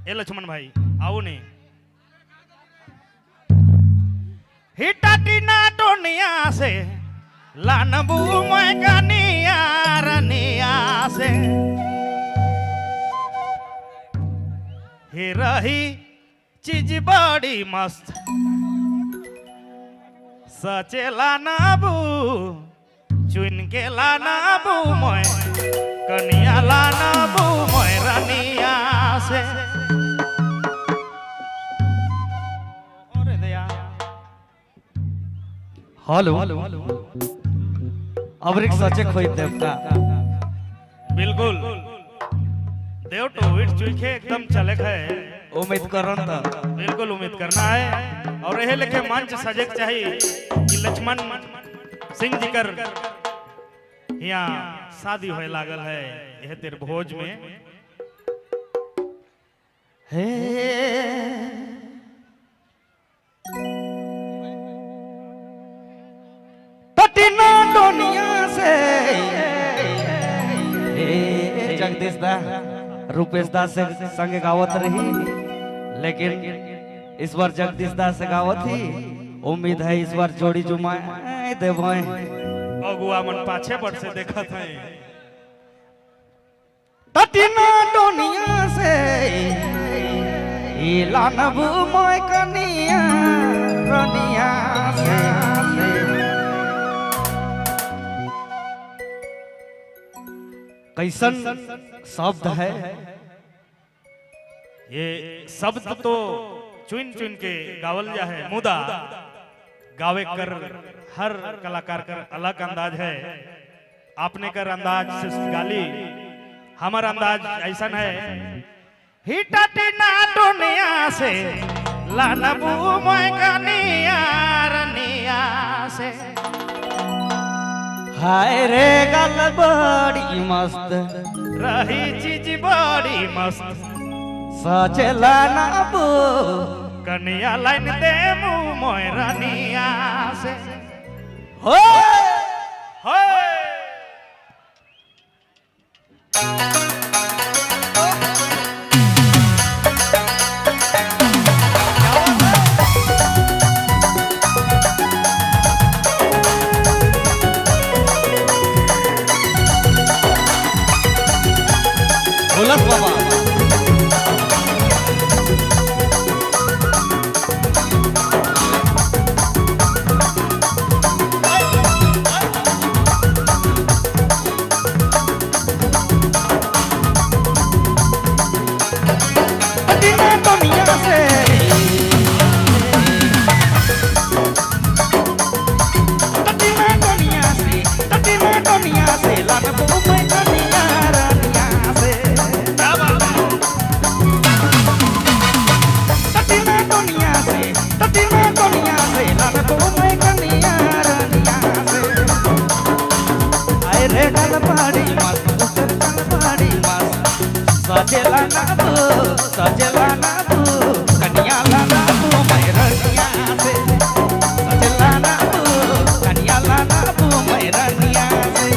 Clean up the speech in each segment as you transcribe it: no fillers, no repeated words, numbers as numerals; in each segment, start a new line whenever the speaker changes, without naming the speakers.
ए लक्ष्मण भाई आओ ने हिटाटी ना टोनिया से लानबू मैं गनिया रनिया से ही रही चीज बड़ी मस्त सचे लानबू चुन के लानबू मैं कनिया लानबू मैं रनिया से
हेलो अवरिक सचे खोई देवता
बिल्कुल देव तो विट चुके एकदम चलक है
उम्मीद करन था
बिल्कुल उम्मीद करना है और यह लेके मंच सजग चाहिए कि लक्ष्मण सिंह जी कर यहाँ शादी होए लागल है यह तेरे भोज में
हे पटिना दुनिया से जगदीश दा रूपेश दा से संग गावत रही लेकिन इस बार जगदीश दा से गावत ही उम्मीद है इस बार जोड़ी जुमाए देवों
अगुआ मन पाछे पर से देखा था
पटिना दुनिया से लानबू मोय कनिया रनिया से कैसन शब्द है
ये शब्द तो चुन चुन के गावल जा है मुदा गावे कर हर कलाकार कर अलग अंदाज है आपने कर अंदाज से गाली हमारा अंदाज ऐसा है हिटाटी ना दुनिया से लानबू मैं कनिया रनिया से
हाय रे गल बड़ी मस्त
रही चीज बड़ी मस्त
सचला नाबू
कनिया लाइन दे मुँह मोय रनिया से
हो बोलस बाबा सजेला ना तू कनिया लाना तू मैरनिया से सजेला ना तू कनिया लाना तू मैरनिया से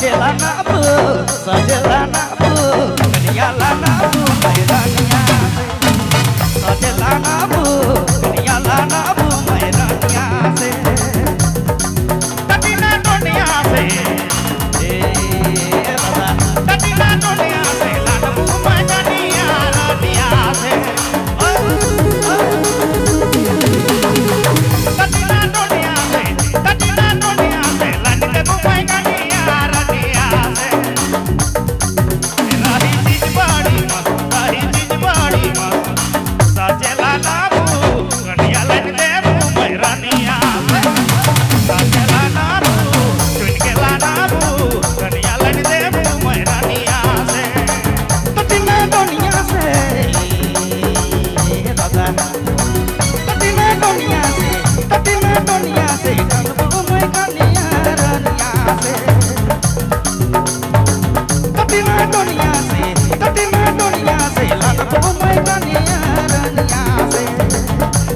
सजेला नाबू कन्हैया ला नाबू मैरानिया से सजेला नाबू कन्हैया ला नाबू मैरानिया से
कटिना दुनिया से
दादा
कटिना दुनिया से लाडू मैदानिया रानिया से कटिना दुनिया से लाडू मैदानिया रानिया से रही चीज बड़ी मस्त सजेला नाबू कन्हैया लन देबू मैरानिया से सजेला नाबू चुन के ला नाबू कन्हैया लन देबू मैरानिया से
कटिना दुनिया से दादा कटिना दुनिया से कानबू मैं कन्हैया रानिया से कटिना दुनिया से लाडू मैं कन्हैया रानिया से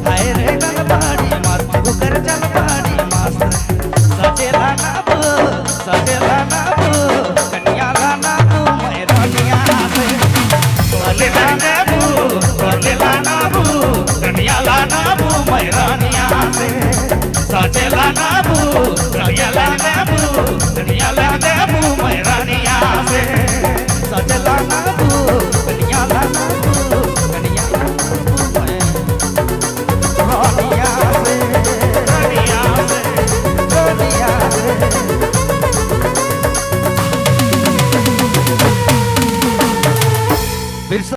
हाय रे गलबाड़ी मस्त कुकर जलबाड़ी मस्त सजेला नाबू कन्हैया ला नाबू मैं रानिया से
सजेला नाबू कन्हैया ला नाबू मैरानिया से सजेला नाबू कन्हैया ला नाबू